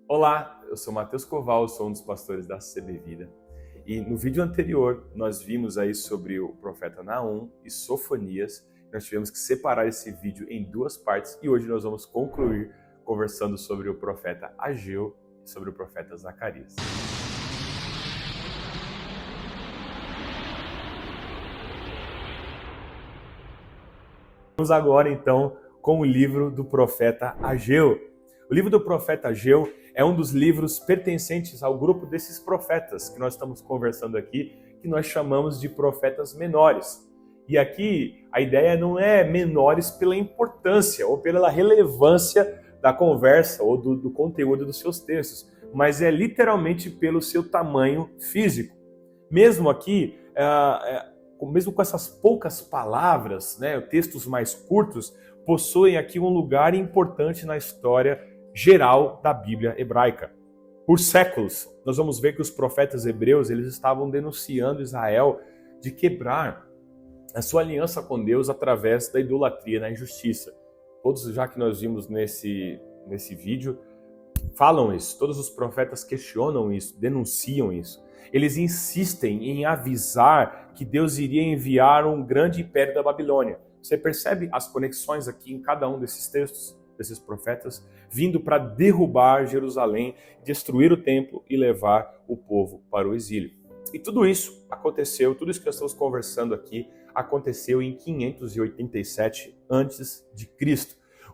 Olá, eu sou Matheus Koval, sou um dos pastores da CB Vida. E no vídeo anterior, nós vimos aí sobre o profeta Naum e Sofonias. Nós tivemos que separar esse vídeo em duas partes e hoje nós vamos concluir conversando sobre o profeta Ageu e sobre o profeta Zacarias. Vamos agora então com o livro do profeta Ageu. O livro do profeta Ageu é um dos livros pertencentes ao grupo desses profetas que nós estamos conversando aqui, que nós chamamos de profetas menores. E aqui a ideia não é menores pela importância ou pela relevância da conversa ou do conteúdo dos seus textos, mas é literalmente pelo seu tamanho físico. Mesmo aqui, mesmo com essas poucas palavras, né, textos mais curtos, possuem aqui um lugar importante na história geral da Bíblia hebraica. Por séculos, nós vamos ver que os profetas hebreus eles estavam denunciando Israel de quebrar a sua aliança com Deus através da idolatria na injustiça. Todos, já que nós vimos nesse vídeo, falam isso. Todos os profetas questionam isso, denunciam isso. Eles insistem em avisar que Deus iria enviar um grande império da Babilônia. Você percebe as conexões aqui em cada um desses textos, desses profetas, vindo para derrubar Jerusalém, destruir o templo e levar o povo para o exílio. E tudo isso aconteceu, tudo isso que nós estamos conversando aqui, aconteceu em 587 a.C.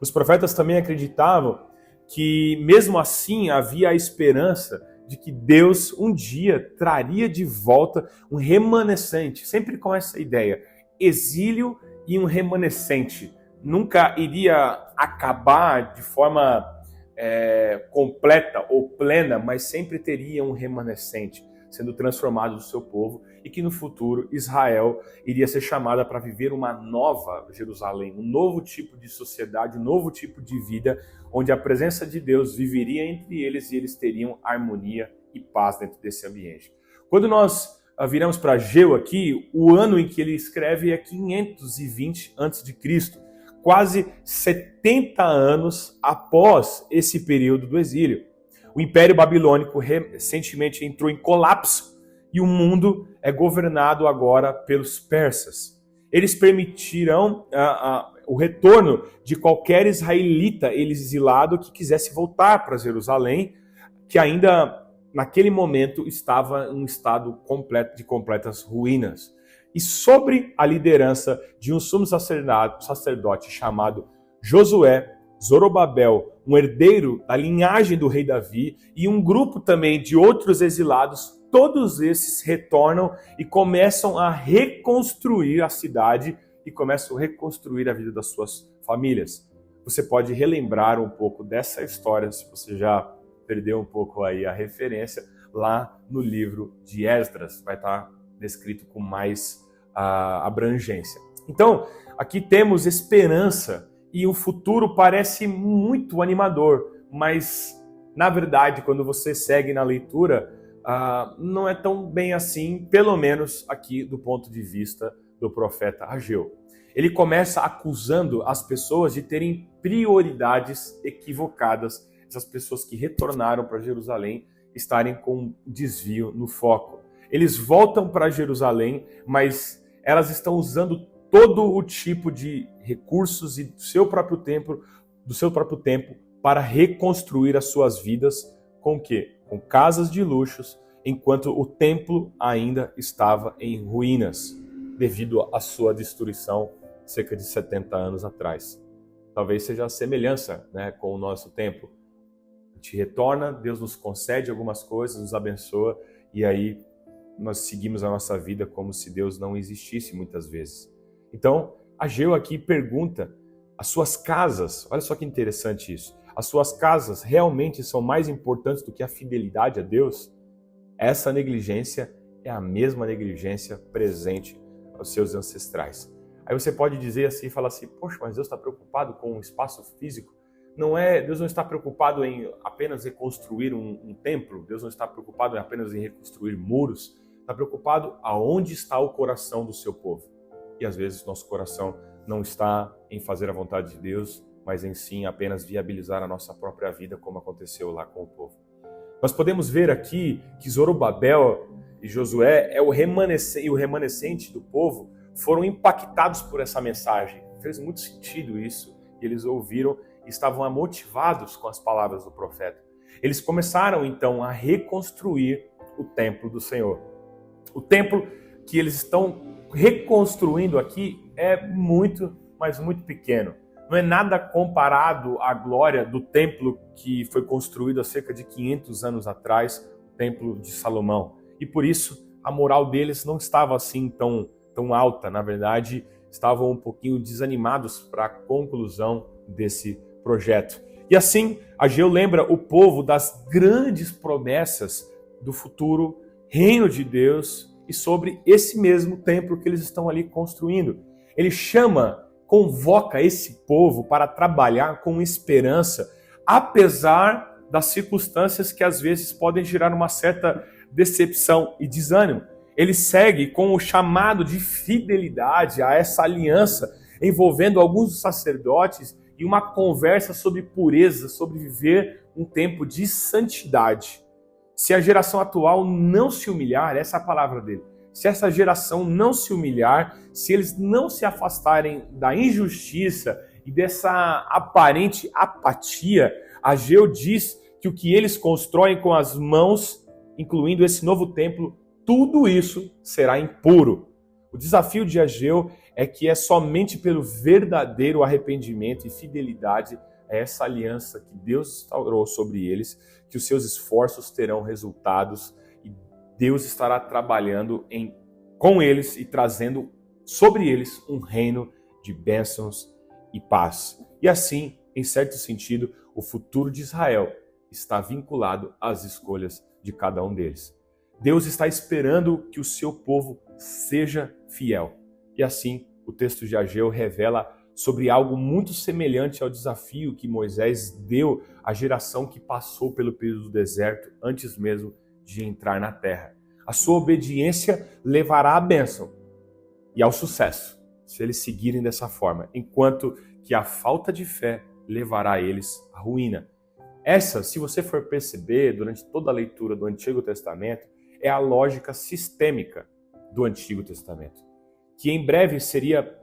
Os profetas também acreditavam que, mesmo assim, havia a esperança de que Deus um dia traria de volta um remanescente, sempre com essa ideia, exílio e um remanescente. Nunca iria acabar de forma completa ou plena, mas sempre teria um remanescente sendo transformado do seu povo e que no futuro Israel iria ser chamada para viver uma nova Jerusalém, um novo tipo de sociedade, um novo tipo de vida, onde a presença de Deus viveria entre eles e eles teriam harmonia e paz dentro desse ambiente. Quando nós viramos para Ageu aqui, o ano em que ele escreve é 520 a.C., quase 70 anos após esse período do exílio. O Império Babilônico recentemente entrou em colapso e o mundo é governado agora pelos persas. Eles permitirão o retorno de qualquer israelita exilado que quisesse voltar para Jerusalém, que ainda naquele momento estava em um estado completo de completas ruínas. E sobre a liderança de um sumo sacerdote chamado Josué, Zorobabel, um herdeiro da linhagem do rei Davi, e um grupo também de outros exilados, todos esses retornam e começam a reconstruir a cidade e começam a reconstruir a vida das suas famílias. Você pode relembrar um pouco dessa história, se você já perdeu um pouco aí a referência, lá no livro de Esdras, vai estar descrito com mais abrangência. Então, aqui temos esperança e o futuro parece muito animador, mas, na verdade, quando você segue na leitura, não é tão bem assim, pelo menos aqui do ponto de vista do profeta Ageu. Ele começa acusando as pessoas de terem prioridades equivocadas, essas pessoas que retornaram para Jerusalém estarem com um desvio no foco. Eles voltam para Jerusalém, mas elas estão usando todo o tipo de recursos e do seu próprio tempo para reconstruir as suas vidas com o quê? Com casas de luxos, enquanto o templo ainda estava em ruínas, devido à sua destruição cerca de 70 anos atrás. Talvez seja a semelhança, né, com o nosso templo. A gente retorna, Deus nos concede algumas coisas, nos abençoa, e aí nós seguimos a nossa vida como se Deus não existisse muitas vezes. Então, Ageu aqui pergunta, as suas casas, olha só que interessante isso, as suas casas realmente são mais importantes do que a fidelidade a Deus? Essa negligência é a mesma negligência presente aos seus ancestrais. Aí você pode dizer assim, falar assim, poxa, mas Deus está preocupado com o espaço físico? Deus não está preocupado em apenas reconstruir um templo, Deus não está preocupado apenas em reconstruir muros, está preocupado aonde está o coração do seu povo. E às vezes nosso coração não está em fazer a vontade de Deus, mas em sim apenas viabilizar a nossa própria vida, como aconteceu lá com o povo. Nós podemos ver aqui que Zorobabel e Josué o remanescente do povo foram impactados por essa mensagem. Fez muito sentido isso. E eles ouviram e estavam motivados com as palavras do profeta. Eles começaram então a reconstruir o templo do Senhor. O templo que eles estão reconstruindo aqui é muito, mas muito pequeno. Não é nada comparado à glória do templo que foi construído há cerca de 500 anos atrás, o templo de Salomão. E por isso a moral deles não estava assim tão alta. Na verdade, estavam um pouquinho desanimados para a conclusão desse projeto. E assim, Ageu lembra o povo das grandes promessas do futuro reino de Deus e sobre esse mesmo templo que eles estão ali construindo. Ele convoca esse povo para trabalhar com esperança, apesar das circunstâncias que às vezes podem gerar uma certa decepção e desânimo. Ele segue com o chamado de fidelidade a essa aliança, envolvendo alguns sacerdotes e uma conversa sobre pureza, sobre viver um tempo de santidade. Se a geração atual não se humilhar, essa é a palavra dele, se essa geração não se humilhar, se eles não se afastarem da injustiça e dessa aparente apatia, Ageu diz que o que eles constroem com as mãos, incluindo esse novo templo, tudo isso será impuro. O desafio de Ageu é que é somente pelo verdadeiro arrependimento e fidelidade a essa aliança que Deus instaurou sobre eles, que os seus esforços terão resultados e Deus estará trabalhando com eles e trazendo sobre eles um reino de bênçãos e paz. E assim, em certo sentido, o futuro de Israel está vinculado às escolhas de cada um deles. Deus está esperando que o seu povo seja fiel. E assim, o texto de Ageu revela sobre algo muito semelhante ao desafio que Moisés deu à geração que passou pelo período do deserto antes mesmo de entrar na terra. A sua obediência levará à bênção e ao sucesso, se eles seguirem dessa forma, enquanto que a falta de fé levará eles à ruína. Essa, se você for perceber durante toda a leitura do Antigo Testamento, é a lógica sistêmica do Antigo Testamento, que em breve seria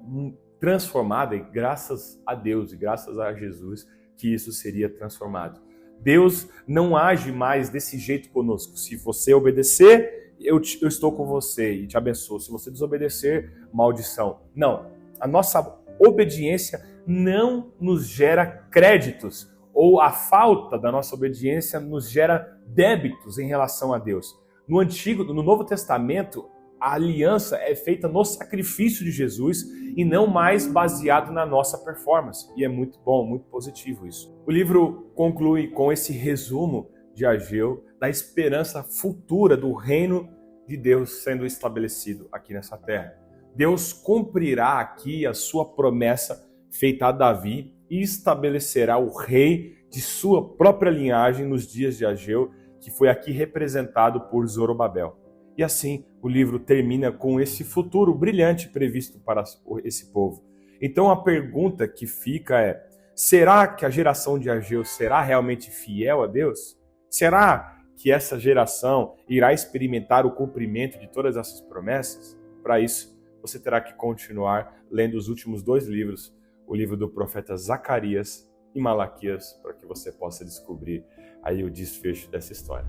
transformada, e graças a Deus e graças a Jesus que isso seria transformado. Deus não age mais desse jeito conosco. Se você obedecer, eu estou com você e te abençoo. Se você desobedecer, maldição. Não, a nossa obediência não nos gera créditos, ou a falta da nossa obediência nos gera débitos em relação a Deus. No Novo Testamento, a aliança é feita no sacrifício de Jesus e não mais baseado na nossa performance. E é muito bom, muito positivo isso. O livro conclui com esse resumo de Ageu da esperança futura do reino de Deus sendo estabelecido aqui nessa terra. Deus cumprirá aqui a sua promessa feita a Davi e estabelecerá o rei de sua própria linhagem nos dias de Ageu, que foi aqui representado por Zorobabel. E assim, o livro termina com esse futuro brilhante previsto para esse povo. Então a pergunta que fica é: será que a geração de Ageu será realmente fiel a Deus? Será que essa geração irá experimentar o cumprimento de todas essas promessas? Para isso, você terá que continuar lendo os últimos 2 livros, o livro do profeta Zacarias e Malaquias, para que você possa descobrir aí o desfecho dessa história.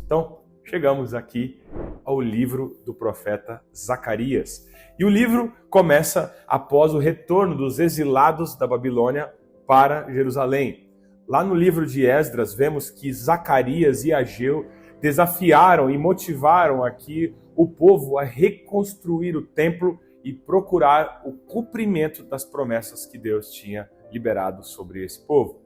Então, chegamos aqui ao livro do profeta Zacarias. E o livro começa após o retorno dos exilados da Babilônia para Jerusalém. Lá no livro de Esdras, vemos que Zacarias e Ageu desafiaram e motivaram aqui o povo a reconstruir o templo e procurar o cumprimento das promessas que Deus tinha liberado sobre esse povo.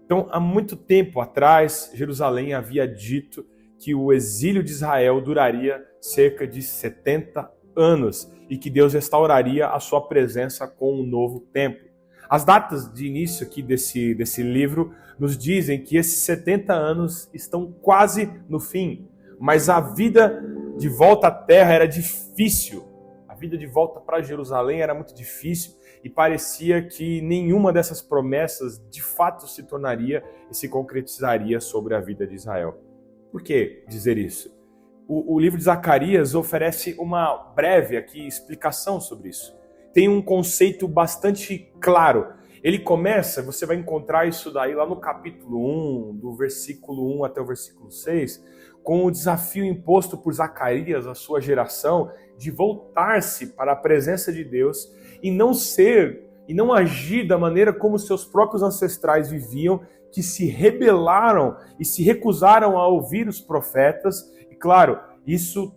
Então, há muito tempo atrás, Jerusalém havia dito que o exílio de Israel duraria cerca de 70 anos e que Deus restauraria a sua presença com um novo templo. As datas de início aqui desse livro nos dizem que esses 70 anos estão quase no fim, mas a vida de volta à terra era difícil. A vida de volta para Jerusalém era muito difícil e parecia que nenhuma dessas promessas de fato se tornaria e se concretizaria sobre a vida de Israel. Por que dizer isso? O livro de Zacarias oferece uma breve aqui explicação sobre isso. Tem um conceito bastante claro. Ele começa, você vai encontrar isso daí lá no capítulo 1, do versículo 1 até o versículo 6, com o desafio imposto por Zacarias à sua geração de voltar-se para a presença de Deus e não agir da maneira como seus próprios ancestrais viviam, que se rebelaram e se recusaram a ouvir os profetas. E claro,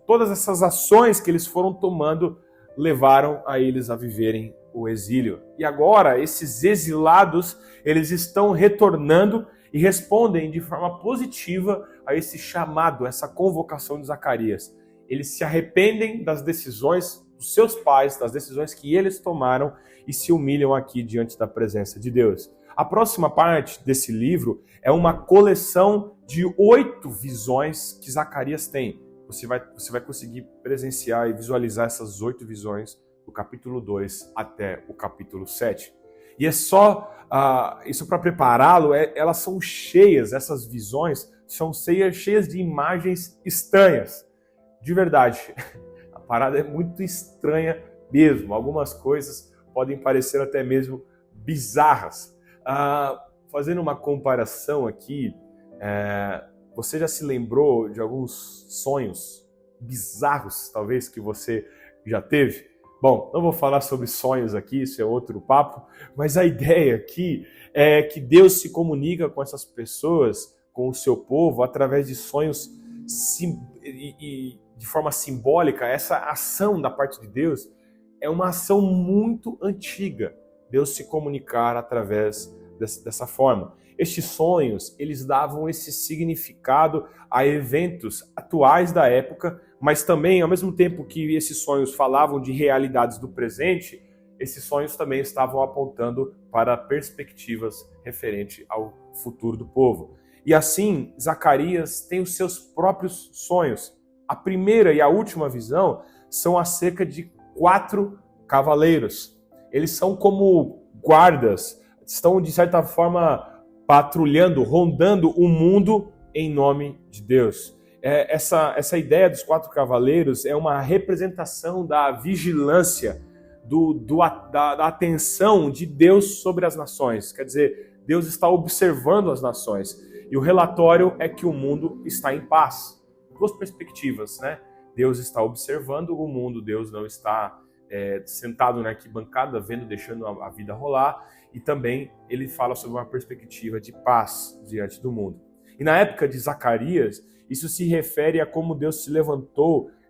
todas essas ações que eles foram tomando levaram a eles a viverem o exílio. E agora, esses exilados, eles estão retornando e respondem de forma positiva a esse chamado, essa convocação de Zacarias. Eles se arrependem das decisões dos seus pais, das decisões que eles tomaram e se humilham aqui diante da presença de Deus. A próxima parte desse livro é uma coleção de 8 visões que Zacarias tem. Você vai conseguir presenciar e visualizar essas 8 visões do capítulo 2 até o capítulo 7. E é só isso para prepará-lo, elas são cheias, essas visões são cheias de imagens estranhas. De verdade, a parada é muito estranha mesmo. Algumas coisas podem parecer até mesmo bizarras. Fazendo uma comparação aqui, você já se lembrou de alguns sonhos bizarros, talvez, que você já teve? Bom, não vou falar sobre sonhos aqui, isso é outro papo, mas a ideia aqui é que Deus se comunica com essas pessoas, com o seu povo, através de sonhos e de forma simbólica. Essa ação da parte de Deus é uma ação muito antiga, Deus se comunicar através dessa forma. Estes sonhos, eles davam esse significado a eventos atuais da época, mas também, ao mesmo tempo que esses sonhos falavam de realidades do presente, esses sonhos também estavam apontando para perspectivas referentes ao futuro do povo. E assim, Zacarias tem os seus próprios sonhos. A primeira e a última visão são acerca de 4 cavaleiros. Eles são como guardas, estão de certa forma patrulhando, rondando o mundo em nome de Deus. Essa ideia dos 4 cavaleiros é uma representação da vigilância, da atenção de Deus sobre as nações. Quer dizer, Deus está observando as nações. E o relatório é que o mundo está em paz. 2 perspectivas, né? Deus está observando o mundo, Deus não está sentado na arquibancada, deixando a vida rolar. E também ele fala sobre uma perspectiva de paz diante do mundo. E na época de Zacarias, isso se refere a como Deus ele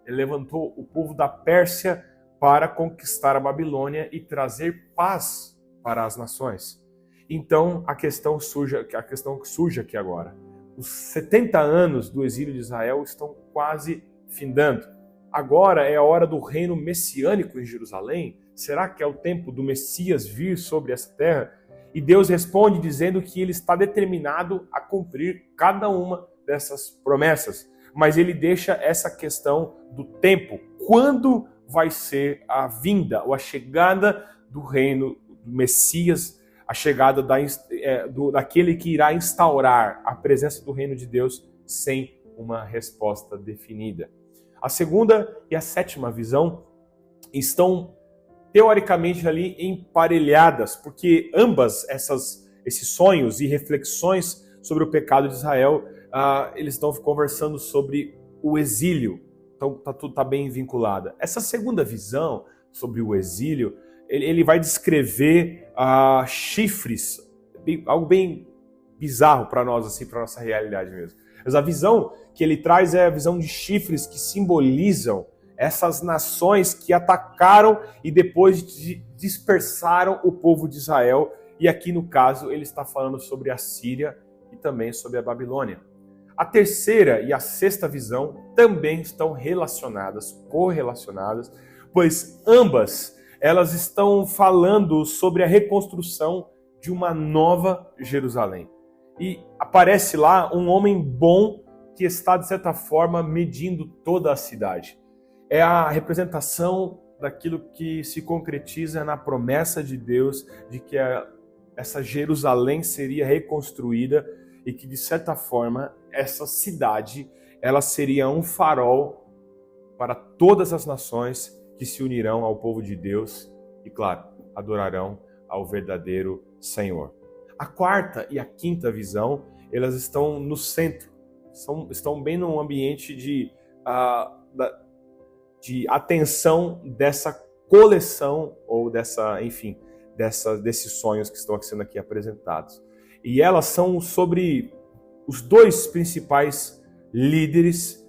levantou o povo da Pérsia para conquistar a Babilônia e trazer paz para as nações. Então a questão que surge aqui agora. Os 70 anos do exílio de Israel estão quase findando. Agora é a hora do reino messiânico em Jerusalém. Será que é o tempo do Messias vir sobre essa terra? E Deus responde dizendo que ele está determinado a cumprir cada uma dessas promessas. Mas ele deixa essa questão do tempo. Quando vai ser a vinda ou a chegada do reino do Messias, a chegada daquele que irá instaurar a presença do reino de Deus sem uma resposta definida. A segunda e a 7ª visão estão teoricamente ali emparelhadas, porque ambas esses sonhos e reflexões sobre o pecado de Israel, eles estão conversando sobre o exílio. Então tudo está bem vinculado. Essa segunda visão sobre o exílio, ele vai descrever chifres, algo bem bizarro para nós, assim, para nossa realidade mesmo. Mas a visão que ele traz é a visão de chifres que simbolizam essas nações que atacaram e depois dispersaram o povo de Israel. E aqui, no caso, ele está falando sobre a Síria e também sobre a Babilônia. A terceira e a 6ª visão também estão correlacionadas, pois ambas elas estão falando sobre a reconstrução de uma nova Jerusalém. E aparece lá um homem bom que está, de certa forma, medindo toda a cidade. É a representação daquilo que se concretiza na promessa de Deus de que essa Jerusalém seria reconstruída e que, de certa forma, essa cidade, ela seria um farol para todas as nações que se unirão ao povo de Deus e, claro, adorarão ao verdadeiro Senhor. A quarta e a quinta visão, elas estão no centro, estão bem num ambiente de atenção dessa coleção ou desses sonhos que estão sendo aqui apresentados. E elas são sobre os dois principais líderes,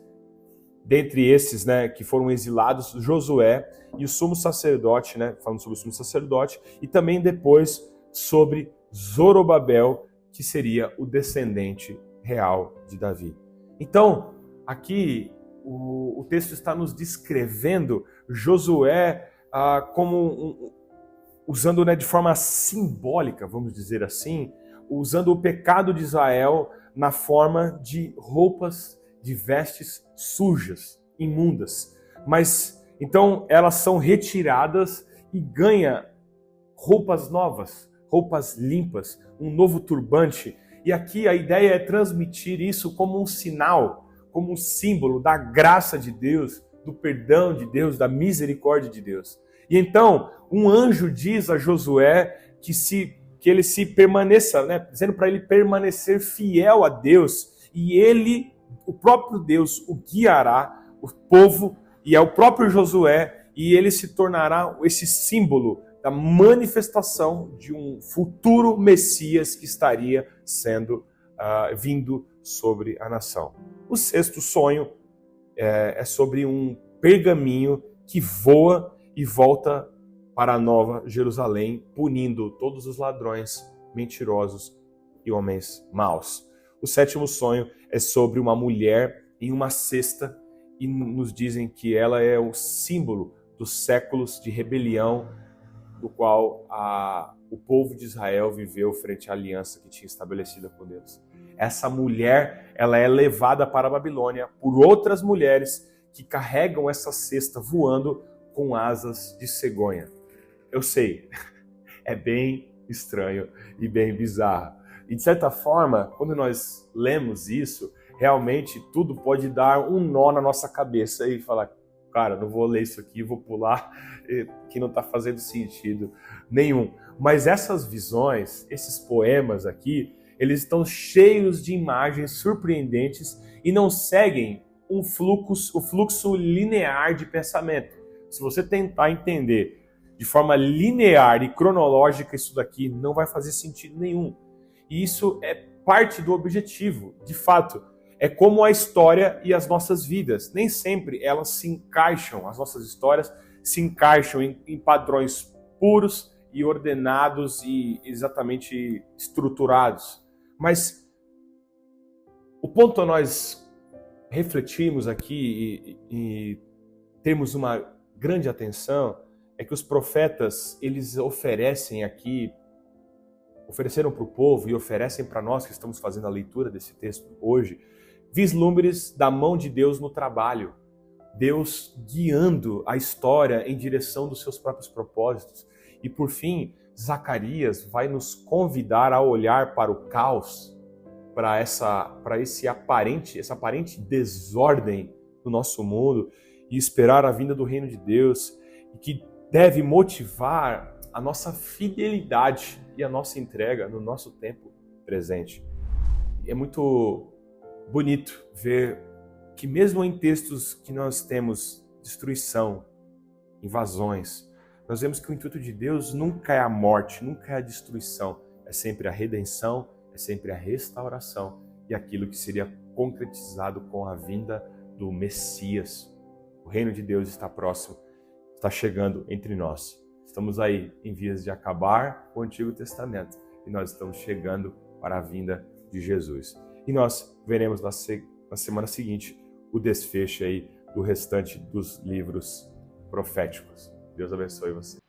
dentre esses, que foram exilados, Josué e o sumo sacerdote, falando sobre o sumo sacerdote, e também depois sobre Zorobabel, que seria o descendente real de Davi. Então, aqui o texto está nos descrevendo Josué usando de forma simbólica, vamos dizer assim, usando o pecado de Israel na forma de roupas, de vestes sujas, imundas. Mas, então, elas são retiradas e ganha roupas novas, roupas limpas, um novo turbante. E aqui a ideia é transmitir isso como um sinal, como um símbolo da graça de Deus, do perdão de Deus, da misericórdia de Deus. E então, um anjo diz a Josué que ele se permaneça, dizendo para ele permanecer fiel a Deus, e ele, o próprio Deus, o guiará, o povo, e é o próprio Josué, e ele se tornará esse símbolo da manifestação de um futuro Messias que estaria sendo vindo sobre a nação. O sexto sonho é sobre um pergaminho que voa e volta para a Nova Jerusalém, punindo todos os ladrões, mentirosos e homens maus. O sétimo sonho é sobre uma mulher em uma cesta e nos dizem que ela é o símbolo dos séculos de rebelião do qual o povo de Israel viveu frente à aliança que tinha estabelecida com Deus. Essa mulher, ela é levada para a Babilônia por outras mulheres que carregam essa cesta voando com asas de cegonha. Eu sei, é bem estranho e bem bizarro. E de certa forma, quando nós lemos isso, realmente tudo pode dar um nó na nossa cabeça e falar, cara, não vou ler isso aqui, vou pular, que não está fazendo sentido nenhum. Mas essas visões, esses poemas aqui, eles estão cheios de imagens surpreendentes e não seguem o fluxo linear de pensamento. Se você tentar entender de forma linear e cronológica isso daqui, não vai fazer sentido nenhum. E isso é parte do objetivo, de fato. É como a história e as nossas vidas. Nem sempre elas se encaixam, as nossas histórias se encaixam em padrões puros e ordenados e exatamente estruturados. Mas o ponto a nós refletirmos aqui e termos uma grande atenção é que os profetas, eles ofereceram para o povo e oferecem para nós que estamos fazendo a leitura desse texto hoje, vislumbres da mão de Deus no trabalho, Deus guiando a história em direção dos seus próprios propósitos. E por fim, Zacarias vai nos convidar a olhar para o caos, para essa aparente desordem do nosso mundo e esperar a vinda do reino de Deus, e que deve motivar a nossa fidelidade e a nossa entrega no nosso tempo presente. É muito bonito ver que mesmo em textos que nós temos destruição, invasões, nós vemos que o intuito de Deus nunca é a morte, nunca é a destruição, é sempre a redenção, é sempre a restauração e aquilo que seria concretizado com a vinda do Messias. O reino de Deus está próximo, está chegando entre nós. Estamos aí em vias de acabar o Antigo Testamento e nós estamos chegando para a vinda de Jesus. E nós veremos na semana seguinte o desfecho aí do restante dos livros proféticos. Deus abençoe você.